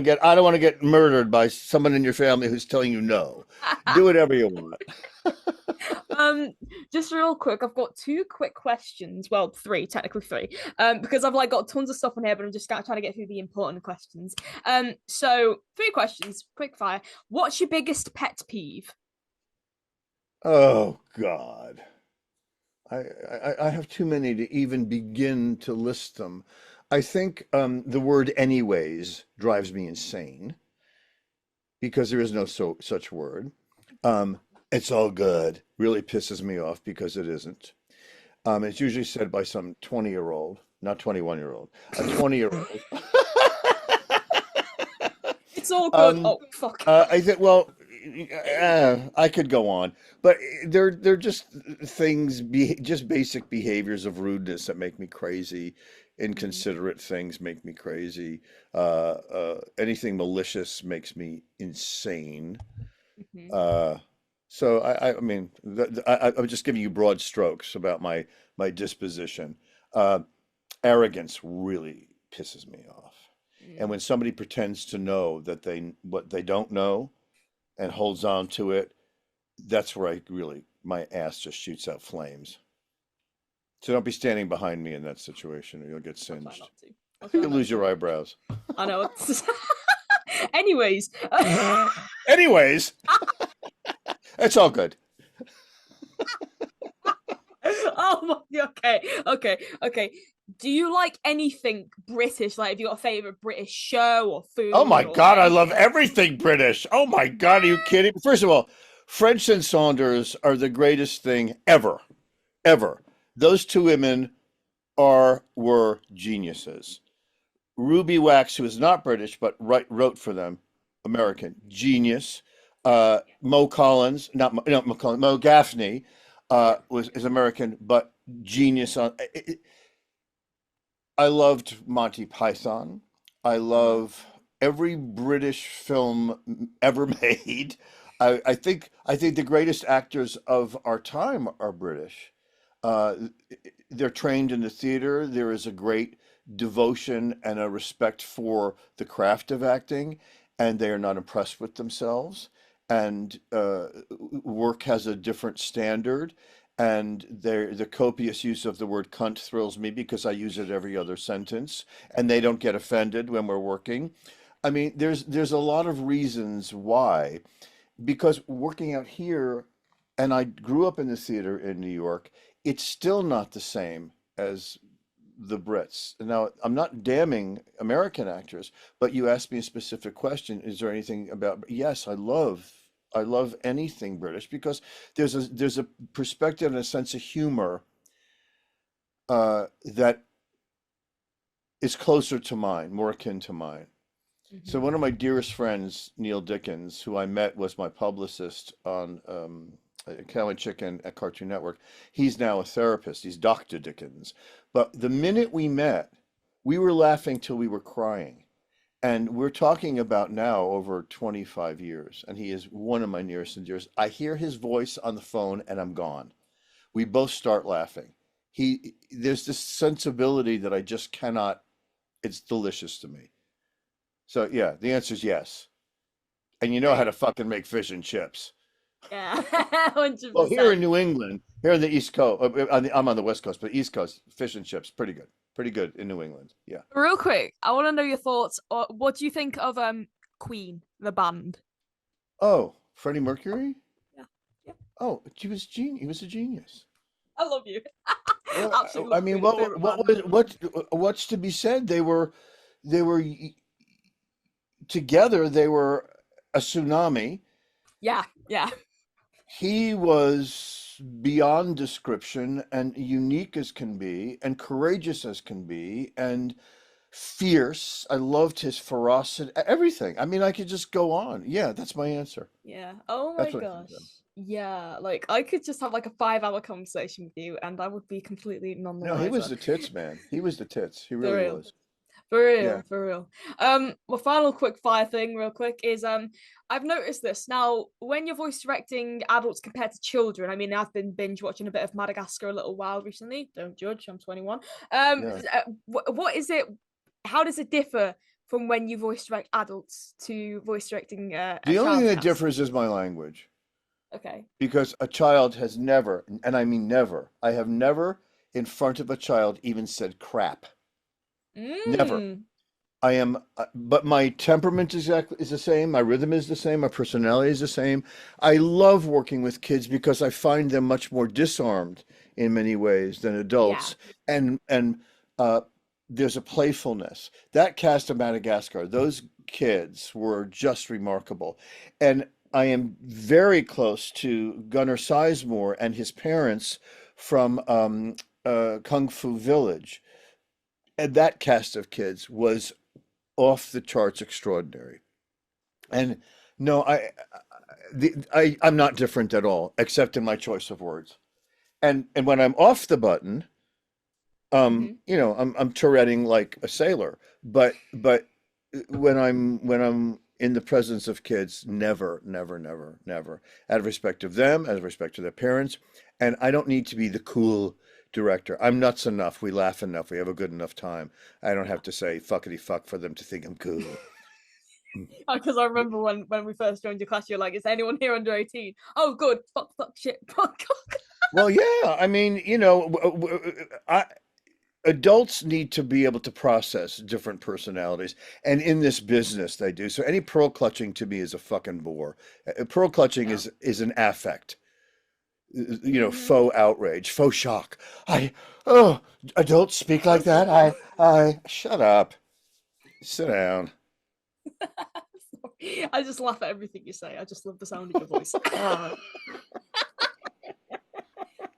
want to get murdered by someone in your family who's telling you no. Do whatever you want. um, just real quick, I've got two quick questions. Well, three, technically three. Because I've like got tons of stuff on here, but I'm just trying to get through the important questions. So three questions, quick fire. What's your biggest pet peeve? Oh God. I have too many to even begin to list them. I think the word anyways drives me insane because there is no such word. Um, it's all good really pisses me off because it isn't. It's usually said by some 20-year-old, not 21-year-old, a 20-year-old. It's all good. um, Oh fuck. I think, well, I could go on, but they're just things, just basic behaviors of rudeness that make me crazy. Mhm, Inconsiderate things make me crazy. Anything malicious makes me insane. mhm. Uh, so I mean, I'm just giving you broad strokes about my disposition. Uh, Arrogance really pisses me off. And Yeah. when somebody pretends to know what they don't know and holds on to it, that's where my ass just shoots out flames. So don't be standing behind me in that situation, or you'll get I'll try singed. not to. I'll try You'll not lose your to. eyebrows. I know. Anyways. Anyways, it's all good. Oh my, okay. Do you like anything British? Like, have you got a favorite British show or food? Oh my or God, I love anything? everything British. Oh my God, are you kidding? First of all, French and Saunders are the greatest thing ever, ever. Those two women were geniuses. Ruby Wax, who is not British but wrote for them, American, genius. Mo Collins, not Mo, no, Mo Collins, Mo Gaffney, is American but genius on. I loved Monty Python. I love every British film ever made. I think the greatest actors of our time are British. Uh, they're trained in the theater. There is a great devotion and a respect for the craft of acting, and they are not impressed with themselves. And work has a different standard. And the copious use of the word cunt thrills me because I use it every other sentence, and they don't get offended when we're working. I mean, there's a lot of reasons why, because working out here, and I grew up in the theater in New York, it's still not the same as the Brits. Now, I'm not damning American actors, but you asked me a specific question. Is there anything about, yes, I love anything British because there's a perspective and a sense of humor that is closer to mine, more akin to mine. So Mhm. one of my dearest friends, Neil Dickens, who I met was my publicist on Cow and Chicken at Cartoon Network. He's now a therapist. He's Dr. Dickens. But the minute we met, we were laughing till we were crying. And we're talking about now over 25 years, and he is one of my nearest and dearest. I hear his voice on the phone and I'm gone. We both start laughing. There's this sensibility that I just cannot, it's delicious to me. So yeah, the answer is yes. And you know how Great. to fucking make fish and chips. Yeah. Hundred Well, here in percent. New England, here on the East Coast, I'm on the West Coast, but East Coast, fish and chips, pretty good in New England. Yeah. Real quick, I want to know your thoughts. What do you think of Queen, the band? Oh, Freddie Mercury? Yeah. Yeah. Oh, he was a genius. I love you. Well, Absolutely I love mean, Queen. Favorite band. what's to be said? They were together. They were a tsunami. Yeah. Yeah. He was beyond description and unique as can be, and courageous as can be, and fierce. I loved his ferocity, everything. I mean, I could just go on. Yeah, that's my answer. Yeah. Oh my That's what I think gosh. of him. Yeah. Like I could just have like a 5 hour conversation with you, and I would be completely none the No, he was wiser. the tits, man. He was the tits. He For really real. was. For Yeah. real, for real. My final quick fire thing, real quick, is I've noticed this now when you're voice directing adults compared to children. I mean, I've been binge watching a bit of Madagascar a little while recently. Don't judge, I'm 21. Yeah. What is it? How does it differ from when you voice direct adults to voice directing a The only thing child's that cast? differs is my language. Okay. Because a child has never, and I mean never, I have never in front of a child even said crap. Never. Mm. But my temperament is the same. My rhythm is the same. My personality is the same. I love working with kids because I find them much more disarmed in many ways than Yeah. adults. And uh, there's a playfulness. That cast of Madagascar, those kids were just remarkable. And I am very close to Gunnar Sizemore and his parents from Kung Fu Village. And that cast of kids was off the charts extraordinary. And no, I'm not different at all, except in my choice of words. And when I'm off the button, Hmm. I'm Touretting like a sailor. But when I'm in the presence of kids, never, never, never, never. Out of respect of them, out of respect to their parents, and I don't need to be the cool director. I'm nuts enough. We laugh enough. We have a good enough time. I don't have to say fuckity fuck for them to think I'm cool. Because I remember when we first joined your class, you're like, "Is anyone here under 18?" Oh, good. Fuck, fuck, shit, fuck. Well, yeah. I mean, adults need to be able to process different personalities, and in this business, they do. So any pearl clutching to me is a fucking bore. Pearl clutching Yeah. is an affect. Hmm. Faux outrage, faux shock. Oh, adults speak like that. Shut up. Sit down. I just laugh at everything you say. I just love the sound of your voice.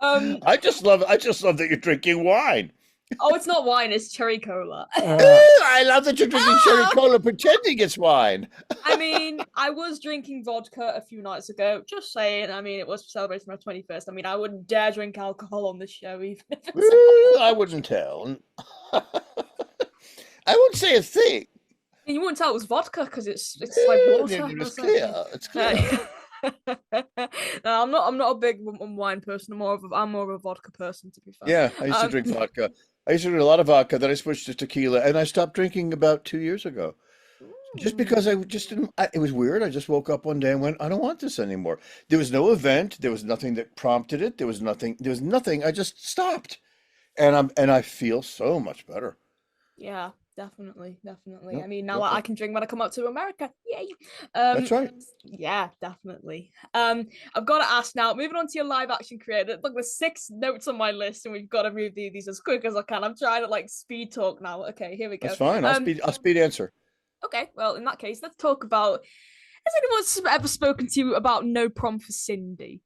um, I just love that you're drinking wine. oh, it's not wine, it's cherry cola. I love that you're drinking cherry cola pretending it's wine. I mean, I was drinking vodka a few nights ago. Just saying. I mean, it was celebrating my 21st. I mean, I wouldn't dare drink alcohol on this show, even if it's. I wouldn't tell. I wouldn't say a thing. You wouldn't tell it was vodka because it's like water. It's clear. It's clear. No, I'm not a big wine person. I'm more of a vodka person, to be fair. Yeah, I used to drink vodka. I used to drink a lot of vodka. Then I switched to tequila, and I stopped drinking about 2 years ago. Just because I just didn't. It was weird. I just woke up one day and went, I don't want this anymore. There was no event. There was nothing that prompted it. There was nothing. There was nothing. I just stopped, and I feel so much better. Yeah, definitely. Yep, I mean, now yep, I yep. can drink when I come up to America. Yay. That's right. Yeah, definitely. I've got to ask now. Moving on to your live action creator. Look, there's 6 notes on my list, and we've got to move these as quick as I can. I'm trying to like speed talk now. Okay, here we go. That's fine. I'll speed answer. Okay, well, in that case, let's talk about. Has anyone ever spoken to you about No Prom for Cindy?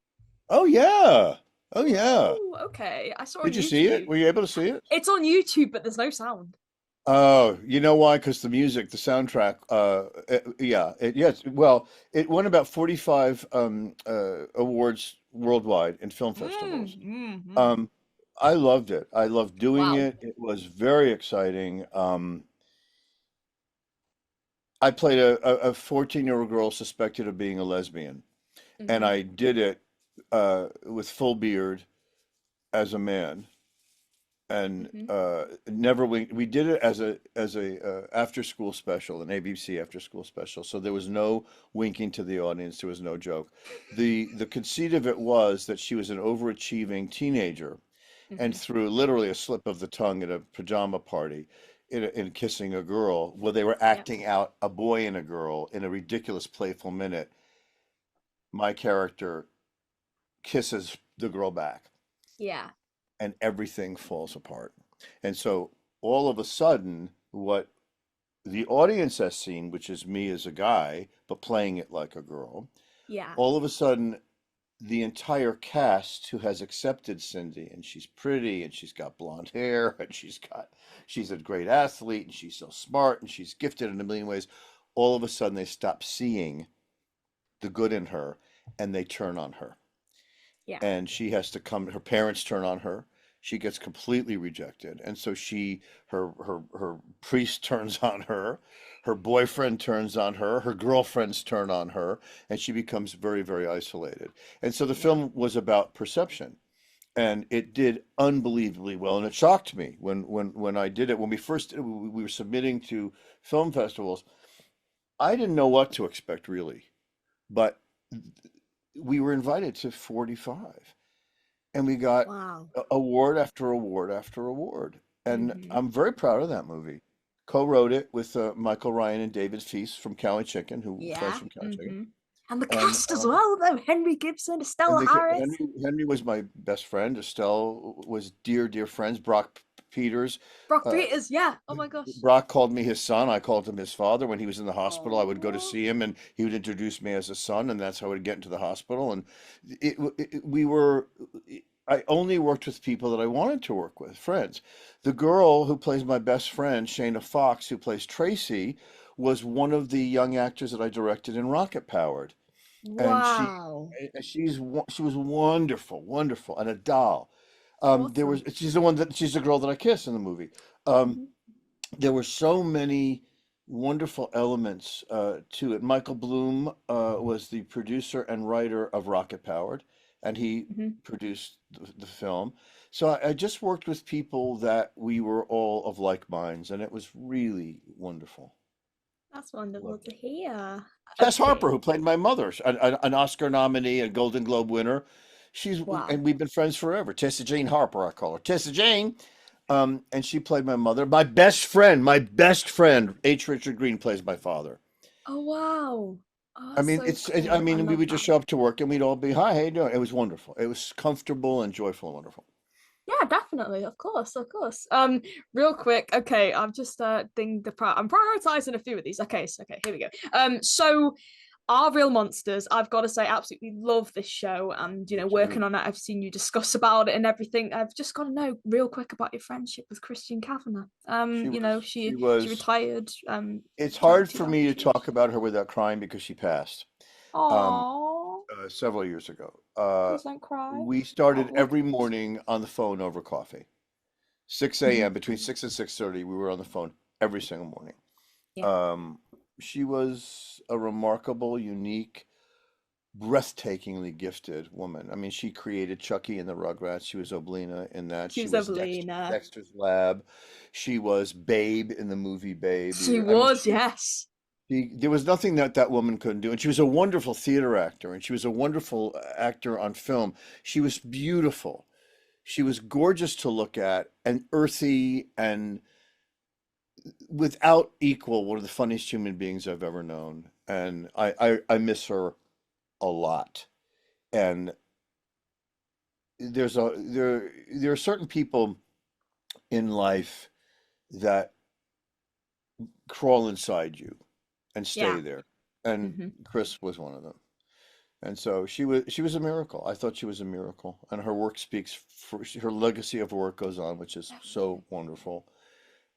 Oh yeah. Oh yeah. Ooh, okay, I saw it on Did you see it? YouTube. Were you able to see it? It's on YouTube, but there's no sound. Oh, you know why? Because the music, the soundtrack, yes. Well, it won about 45 awards worldwide in film festivals. Mm. Um, I loved it. I loved doing Wow. it. It was very exciting. I played a 14-year-old girl suspected of being a lesbian, and Hmm. I did it with full beard as a man. And Hmm. never we did it as a after school special, an ABC after school special. So there was no winking to the audience. There was no joke. The conceit of it was that she was an overachieving teenager, and Hmm. through literally a slip of the tongue at a pajama party, in kissing a girl, where they were Yep. acting out a boy and a girl in a ridiculous playful minute, my character kisses the girl back, Yeah. and everything falls apart. And so all of a sudden, what the audience has seen, which is me as a guy, but playing it like a girl, Yeah. all of a sudden, the entire cast who has accepted Cindy, and she's pretty, and she's got blonde hair, and she's a great athlete, and she's so smart, and she's gifted in a million ways, all of a sudden they stop seeing the good in her, and they turn on her, Yeah. and she has to come, her parents turn on her, she gets completely rejected, and so her priest turns on her boyfriend turns on her girlfriends turn on her, and she becomes very, very isolated. And so the Yeah. film was about perception, and it did unbelievably well, and it shocked me when I did it, when we were submitting to film festivals. I didn't know what to expect really, but we were invited to 45, and we got Wow. award after award after award. And Hmm. I'm very proud of that movie. Co-wrote it with Michael Ryan and David Feast from Cali Chicken, who friends Yeah. from Cali Chicken. And the And cast as well, though. Henry Gibson, and Estella they, Harris. Henry was my best friend. Estelle was dear, dear friends. Brock Peters. Brock Uh, Peters, yeah. Oh my gosh. Brock called me his son. I called him his father. When he was in the hospital, I would go to Oh. see him, and he would introduce me as a son, and that's how I would get into the hospital. And we were. I only worked with people that I wanted to work with, friends. The girl who plays my best friend, Shayna Fox, who plays Tracy, was one of the young actors that I directed in Rocket Powered, and Wow. she was wonderful, wonderful, and a doll. Awesome. She's the girl that I kiss in the movie. Um, Hmm. there were so many wonderful elements to it. Michael Bloom was the producer and writer of Rocket Powered, and he Hmm. produced the film. So I just worked with people that we were all of like minds, and it was really wonderful. That's wonderful Loved to it. hear. Jess Okay. Harper, who played my mother, an Oscar nominee, a Golden Globe winner. Wow. And we've been friends forever. Tessa Jane Harper, I call her Tessa Jane. And she played my mother. My best friend, H. Richard Green, plays my father. Oh wow. Oh, I that's mean, so cool. I we love would just that. show up to work and we'd all be, hi, how you doing? It was wonderful. It was comfortable and joyful and wonderful. Yeah, definitely. Of course, of course. Real quick. Okay, I've just I'm prioritizing a few of these. Okay, here we go. So Are Real Monsters, I've got to say, absolutely love this show. And, Me working too. on it, I've seen you discuss about it and everything. I've just got to know real quick about your friendship with Christian Kavanagh. She She was, retired it's hard for me to 2022. talk about her without crying because she passed um, Oh, several years ago. please don't cry. We Oh, started look. every morning on the phone over coffee. 6 a.m. Mhm. between 6 and 6:30, we were on the phone every single morning. Yeah. Um, she was a remarkable, unique, breathtakingly gifted woman. I mean, she created Chucky in the Rugrats. She was Oblina in that. She She was was Evelina. Dexter's Lab. She was Babe in the movie Babe. She I mean, was, yes. there was nothing that that woman couldn't do. And she was a wonderful theater actor, and she was a wonderful actor on film. She was beautiful. She was gorgeous to look at and earthy and without equal, one of the funniest human beings I've ever known. And I miss her a lot. And there are certain people in life that crawl inside you and stay Yeah. there. And Hmm. Chris was one of them. And so she was a miracle. I thought she was a miracle. And her work speaks for her legacy of work goes on, which is so wonderful.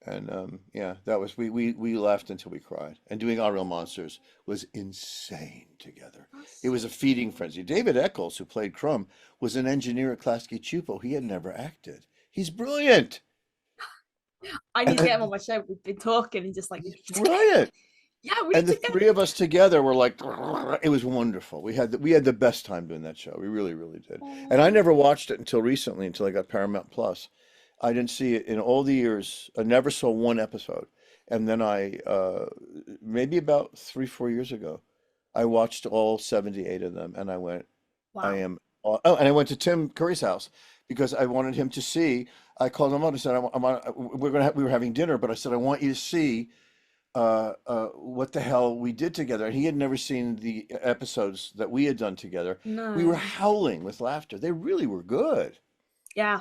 And yeah, that was we laughed until we cried. And doing Our Real Monsters was insane together. It was a feeding frenzy. David Eccles, who played Crumb, was an engineer at Klasky Csupo. He had never acted. He's brilliant. I need to get him on And my show. We've been talking and just like, we he's need to get him. brilliant. Yeah, we need And the to get three of us together were like, it was wonderful. We had the best time doing that show. We really, really did. And I him. never watched it until recently, until I got Paramount Plus. I didn't see it in all the years. I never saw one episode. And then maybe about 3, 4 years ago, I watched all 78 of them, and I went, I Wow. am. Oh, and I went to Tim Curry's house because I wanted him to see. I called him up and said, we were having dinner, but I said, I want you to see what the hell we did together. And he had never seen the episodes that we had done together. We were No. howling with laughter. They really were good. Yeah.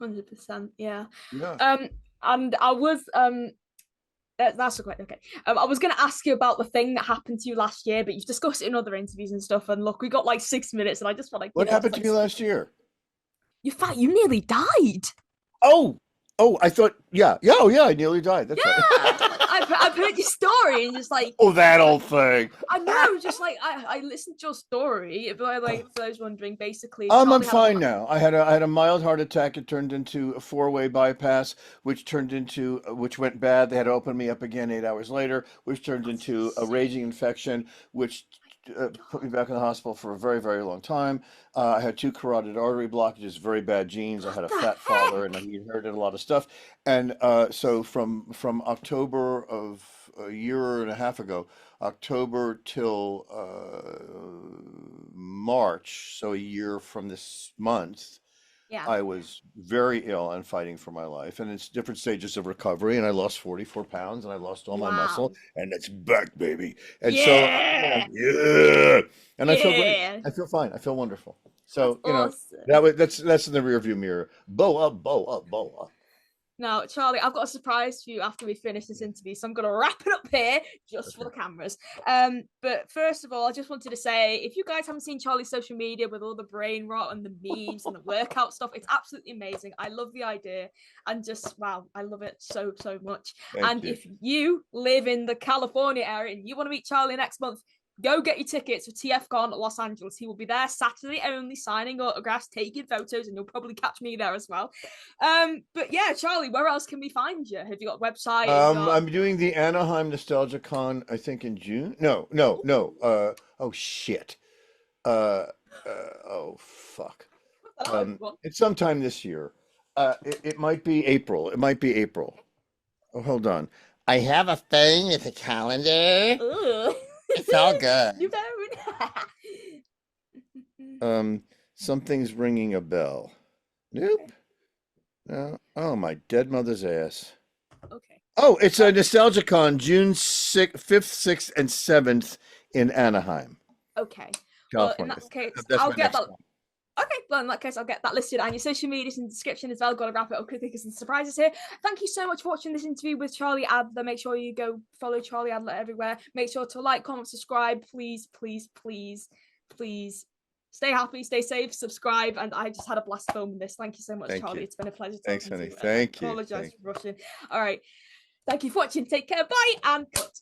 100%. Yeah. Yeah. Um, and I was that's a quite okay. I was going to ask you about the thing that happened to you last year, but you've discussed it in other interviews and stuff. And look, we got like 6 minutes, and I just felt like What just happened to like me last year? you nearly died. Oh, I thought, yeah, yeah, oh yeah, I nearly died. That's right. Yeah, I've heard your story and just like Oh, that old thing. I know, just like I listened to your story, but like for those wondering, basically I'm Charlie had fine now. I had a mild heart attack. It turned into a four-way bypass, which went bad. They had to open me up again 8 hours later, which turned into a raging infection, which put me back in the hospital for a very, very long time. I had two carotid artery blockages, very bad genes. I what had a the fat father, and heck? he inherited a lot of stuff. And so from October of a year and a half ago, October till March, so a year from this month, Yeah. I was very ill and fighting for my life. And it's different stages of recovery. And I lost 44 pounds and I lost all my muscle. Wow. And it's back, baby. And so, Yeah. yeah. And I feel great. Yeah. I feel fine. I feel wonderful. That's So, awesome. that's in the rearview mirror. Bow up, bow up, bow up. Now, Charlie, I've got a surprise for you after we finish this interview, so I'm going to wrap it up here just for Okay. the cameras. But first of all, I just wanted to say, if you guys haven't seen Charlie's social media with all the brain rot and the memes and the workout stuff, it's absolutely amazing. I love the idea and just, wow, I love it so, so much. Thank And you. if you live in the California area and you want to meet Charlie next month, go get your tickets for TFCon Los Angeles. He will be there Saturday only, signing autographs, taking photos, and you'll probably catch me there as well. But yeah, Charlie, where else can we find you? Have you got a website? Have you got I'm doing the Anaheim Nostalgia Con, I think in June. No, no, no. Oh shit. Uh, oh fuck. It's sometime this year. It might be April. It might be April. Oh, hold on. I have a thing with a calendar. Ugh. It's all good. You don't. Um, Something's ringing a bell. Nope. No. Oh, my dead mother's ass. Okay. Oh, it's a NostalgiaCon, June 5th, 6th, and 7th in Anaheim, Okay. Well, in California. that case, That's I'll my get next that. one. Okay, well, in that case, I'll get that listed and your social medias in the description as well. Got to wrap it up quickly because there's surprises here. Thank you so much for watching this interview with Charlie Adler. Make sure you go follow Charlie Adler everywhere. Make sure to like, comment, subscribe. Please, please, please, please. Stay happy, stay safe, subscribe, and I just had a blast filming this. Thank you so much, Thank Charlie. you. It's been a pleasure talking Thanks, to honey. you. Thank you. Apologize Thank for rushing. All right. Thank you for watching. Take care. Bye and cut.